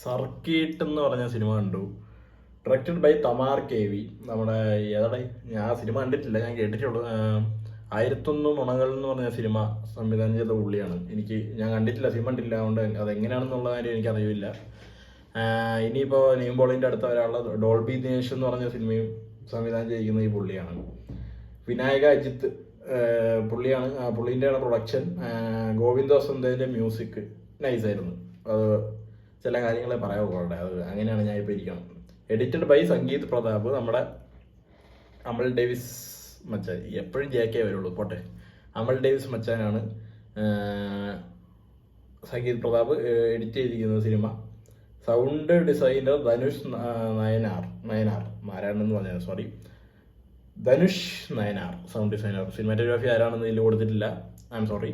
Circuit എന്ന് പറഞ്ഞ cinema കണ്ടു. Directed by Thamar KV. നമ്മുടെ ഏതാടെ ഞാൻ സിനിമ കണ്ടിട്ടില്ല, ഞാൻ കേട്ടിട്ടുള്ളൂ. 1001 നുണകൾ എന്ന് പറഞ്ഞ സിനിമ സംവിധാനം ചെയ്ത പുള്ളിയാണ്. ഞാൻ കണ്ടിട്ടില്ല, സിനിമ കണ്ടില്ല, അതുകൊണ്ട് അതെങ്ങനെയാണെന്നുള്ള കാര്യം എനിക്കറിയില്ല. ഇനിയിപ്പോൾ നീംബോളിൻ്റെ അടുത്ത ഒരാളുള്ള ഡോൾബി ദിനേശ് എന്ന് പറഞ്ഞ സിനിമയും സംവിധാനം ചെയ്യിക്കുന്ന ഈ പുള്ളിയാണ്. വിനായക അജിത്ത് പുള്ളിയാണ്. പുള്ളീൻ്റെ പ്രൊഡക്ഷൻ. ഗോവിന്ദ് വസന്തൻ്റെ മ്യൂസിക് നൈസായിരുന്നു. അത് ചില കാര്യങ്ങളെ പറയാവുള്ളൂ. അത് അങ്ങനെയാണ് ഞാൻ ഇപ്പോൾ ഇരിക്കണം. Edited by Sangeeth Prathap. നമ്മുടെ അമൽ ഡേവിസ് മച്ചാൻ, എപ്പോഴും JK വരുള്ളൂ, പോട്ടെ. അമൽ ഡേവിസ് മച്ചാനാണ് സംഗീത് പ്രതാപ് എഡിറ്റ് ചെയ്തിരിക്കുന്ന സിനിമ. സൗണ്ട് ഡിസൈനർ ധനുഷ് നയനാർ ആരാണെന്ന് പറഞ്ഞത്, sorry, Dhanush Nayanar sound designer. Cinematography ആരാണെന്ന് ഇതിൽ കൊടുത്തിട്ടില്ല, ഐ എം സോറി.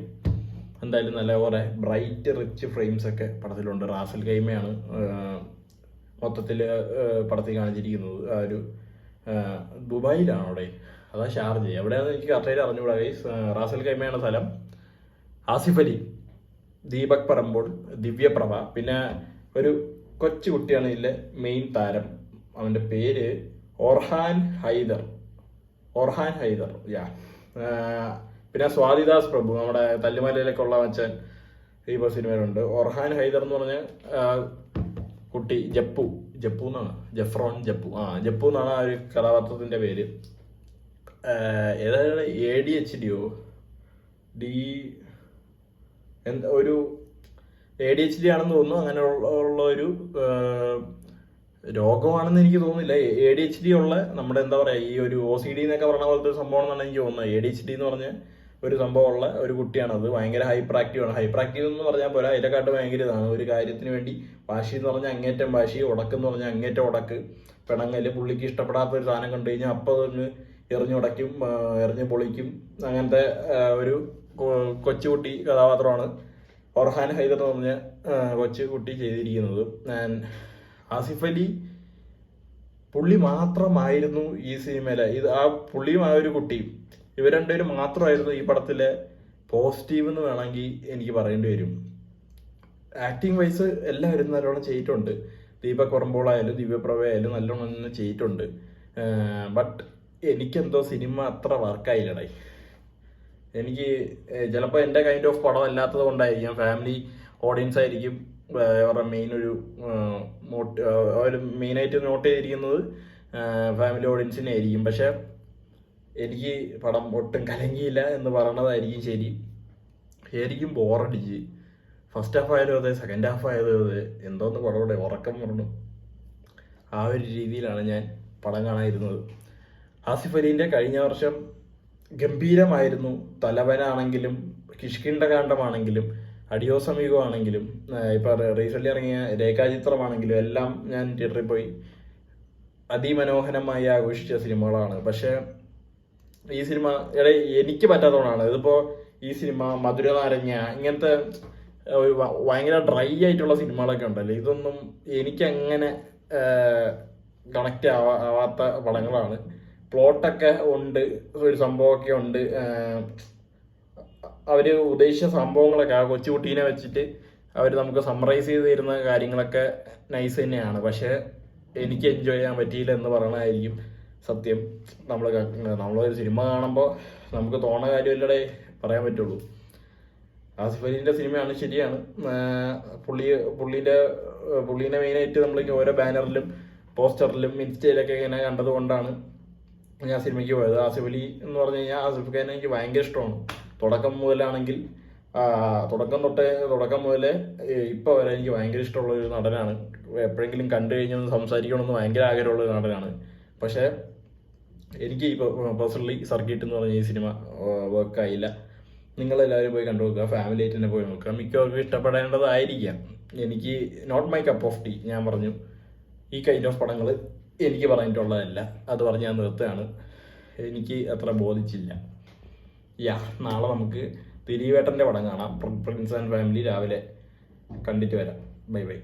എന്തായാലും നല്ല കുറെ ബ്രൈറ്റ് റിച്ച് ഫ്രെയിംസ് ഒക്കെ പടത്തിലുണ്ട്. റാസൽ കൈമയാണ് മൊത്തത്തിൽ പടത്തിൽ കാണിച്ചിരിക്കുന്നത്. ആ ഒരു ദുബായിലാണ് അവിടെ, അതാ ഷാർജ, എവിടെയാണെന്ന് എനിക്ക് കറക്റ്റായിട്ട് അറിഞ്ഞുകൂടാ ഗൈസ്. റാസൽ കൈമയാണ് സ്ഥലം. ആസിഫ് അലി, ദീപക് പറമ്പോൾ, ദിവ്യപ്രഭ, പിന്നെ ഒരു കൊച്ചു കുട്ടിയാണ് ഇതിലെ മെയിൻ താരം. അവൻ്റെ പേര് ഓർഹാൻ ഹൈദർ. പിന്നെ സ്വാതിദാസ് പ്രഭു, നമ്മുടെ തല്ലുമലയിലേക്കുള്ള മച്ചൻ ഇപ്പോൾ സിനിമയിലുണ്ട്. ഓർഹാൻ ഹൈദർ എന്ന് പറഞ്ഞ കുട്ടി ജപ്പു എന്നാണ്, ജപ്പു എന്നാണ് ആ ഒരു കഥാപാത്രത്തിൻ്റെ പേര്. ഏതാണ് ADHDയോ ഒരു ADHD ആണെന്ന് തോന്നുന്നു. അങ്ങനെ ഉള്ള ഒരു രോഗമാണെന്ന് എനിക്ക് തോന്നുന്നില്ല. ADHD ഉള്ള നമ്മുടെ എന്താ പറയുക, ഈ ഒരു OCD എന്നൊക്കെ പറഞ്ഞ പോലത്തെ ഒരു സംഭവമാണെന്നാണ് എനിക്ക് തോന്നുന്നത്. ADHD എന്ന് പറഞ്ഞ ഒരു സംഭവമുള്ള ഒരു കുട്ടിയാണത്. ഭയങ്കര ഹൈപ്പർ ആക്റ്റീവാണ്. ഹൈപ്പർ ആക്റ്റീവ് എന്ന് പറഞ്ഞാൽ പോലെ അതിനെക്കാട്ട് ഭയങ്കര ഇതാണ്. ഒരു കാര്യത്തിന് വേണ്ടി വാശി എന്ന് പറഞ്ഞാൽ അങ്ങേറ്റം വാശി, ഉടക്കെന്ന് പറഞ്ഞാൽ അങ്ങേറ്റം ഉടക്ക്, പിണങ്ങല്. പുള്ളിക്ക് ഇഷ്ടപ്പെടാത്ത ഒരു സാധനം കണ്ടു കഴിഞ്ഞാൽ അപ്പോൾ അതൊന്ന് എറിഞ്ഞുടയ്ക്കും, എറിഞ്ഞ് പൊളിക്കും. അങ്ങനത്തെ ഒരു കൊച്ചുകുട്ടി കഥാപാത്രമാണ് ഓർഹാൻ ഹൈദർ എന്ന് പറഞ്ഞ കൊച്ചുകുട്ടി ചെയ്തിരിക്കുന്നത്. ആസിഫ് അലി പുള്ളി മാത്രമായിരുന്നു ഈ സിനിമയിലെ പുള്ളിയും ആ ഒരു കുട്ടിയും, ഇവർ രണ്ടുപേരും മാത്രമായിരുന്നു ഈ പടത്തിലെ പോസിറ്റീവ് എന്ന് വേണമെങ്കിൽ എനിക്ക് പറയേണ്ടി വരും. ആക്ടിങ് വൈസ് എല്ലാവരും നല്ലോണം ചെയ്തിട്ടുണ്ട്. ദീപക് പറമ്പോളായാലും ദിവ്യപ്രഭ ആയാലും നല്ലോണം ചെയ്തിട്ടുണ്ട്. ബട്ട് എനിക്കെന്തോ സിനിമ അത്ര വർക്കായില്ലടേ. എനിക്ക് ചിലപ്പോൾ എൻ്റെ കൈൻഡ് ഓഫ് പടം അല്ലാത്തത് കൊണ്ടായിരിക്കും. ഫാമിലി ഓഡിയൻസ് ആയിരിക്കും അവരുടെ മെയിനായിട്ട് നോട്ട് ചെയ്തിരിക്കുന്നത് ഫാമിലി ഓഡിയൻസിനെ ആയിരിക്കും. പക്ഷെ എനിക്ക് പടം ഒട്ടും കലങ്ങിയില്ല എന്ന് പറയണതായിരിക്കും ശരി. ശരിക്കും ബോറടിച്ച്. ഫസ്റ്റ് ഹാഫ് ആയാലും അതെ, സെക്കൻഡ് ഹാഫ് ആയാലും അതെ, എന്തോന്ന് പടവിടെ ഉറക്കം പറഞ്ഞു. ആ ഒരു രീതിയിലാണ് ഞാൻ പടം കാണാതിരുന്നത്. ആസിഫ് അലീൻ്റെ കഴിഞ്ഞ വർഷം ഗംഭീരമായിരുന്നു. തലവനാണെങ്കിലും കിഷ്കിണ്ഡകാന്ഡമാണെങ്കിലും അടിയോസമീകമാണെങ്കിലും ഇപ്പം റീസെൻ്റ്ലി ഇറങ്ങിയ രേഖാചിത്രമാണെങ്കിലും എല്ലാം ഞാൻ തിയേറ്ററിൽ പോയി അതിമനോഹരമായി ആഘോഷിച്ച സിനിമകളാണ്. പക്ഷേ ഈ സിനിമ എനിക്ക് പറ്റാത്തതുകൊണ്ടാണ്. ഇതിപ്പോൾ ഈ സിനിമ മധുരനാരങ്ങ ഇങ്ങനത്തെ ഭയങ്കര ഡ്രൈ ആയിട്ടുള്ള സിനിമകളൊക്കെ ഉണ്ടല്ലോ, ഇതൊന്നും എനിക്കങ്ങനെ കണക്റ്റ് ആവാത്ത പടങ്ങളാണ്. പ്ലോട്ടൊക്കെ ഉണ്ട്, ഒരു സംഭവമൊക്കെ ഉണ്ട്. അവർ ഉദ്ദേശിച്ച സംഭവങ്ങളൊക്കെ ആ കൊച്ചുകുട്ടീനെ വെച്ചിട്ട് അവർ നമുക്ക് സമ്മറൈസ് ചെയ്ത് തരുന്ന കാര്യങ്ങളൊക്കെ നൈസ് തന്നെയാണ്. പക്ഷേ എനിക്ക് എൻജോയ് ചെയ്യാൻ പറ്റിയില്ല എന്ന് പറയണതായിരിക്കും സത്യം. നമ്മളൊരു സിനിമ കാണുമ്പോൾ നമുക്ക് തോന്നുന്ന കാര്യമല്ലേ പറയാൻ പറ്റുള്ളൂ. ആസിഫ് അലീൻ്റെ സിനിമയാണ്, ശരിയാണ്. പുള്ളീനെ മെയിനായിട്ട് നമ്മൾ ഓരോ ബാനറിലും പോസ്റ്ററിലും ഇൻസ്റ്റയിലൊക്കെ ഇങ്ങനെ കണ്ടത് കൊണ്ടാണ് ഞാൻ സിനിമയ്ക്ക് പോയത്. ആസിഫ് അലി എന്ന് പറഞ്ഞു കഴിഞ്ഞാൽ ആസിഫ് ഖാനെ എനിക്ക് ഭയങ്കര ഇഷ്ടമാണ്. തുടക്കം മുതലേ ഇപ്പോൾ വരെ എനിക്ക് ഭയങ്കര ഇഷ്ടമുള്ള ഒരു നടനാണ്. എപ്പോഴെങ്കിലും കണ്ടു കഴിഞ്ഞൊന്ന് സംസാരിക്കണമെന്ന് ഭയങ്കര ആഗ്രഹമുള്ള ഒരു നടനാണ്. പക്ഷേ എനിക്ക് ഇപ്പോൾ പേഴ്സണലി സർക്കീട്ട് എന്ന് പറഞ്ഞ ഈ സിനിമ വർക്കായില്ല. നിങ്ങളെല്ലാവരും പോയി കണ്ടു നോക്കുക, ഫാമിലി ആയിട്ട് തന്നെ പോയി നോക്കുക. മിക്കവർക്കും ഇഷ്ടപ്പെടേണ്ടതായിരിക്കാം. എനിക്ക് not my cup of tea. ഞാൻ പറഞ്ഞു ഈ കൈൻഡ് ഓഫ് പടങ്ങൾ എനിക്ക് പറഞ്ഞിട്ടുള്ളതല്ല. അത് പറഞ്ഞ് ഞാൻ നിർത്തുകയാണ്. എനിക്ക് അത്ര ബോധിച്ചില്ല. നാളെ നമുക്ക് ദിലീപേട്ടൻ്റെ പടം കാണാം, പ്രിൻസ് ആൻഡ് ഫാമിലി. രാവിലെ കണ്ടിട്ട് വരാം. ബൈ.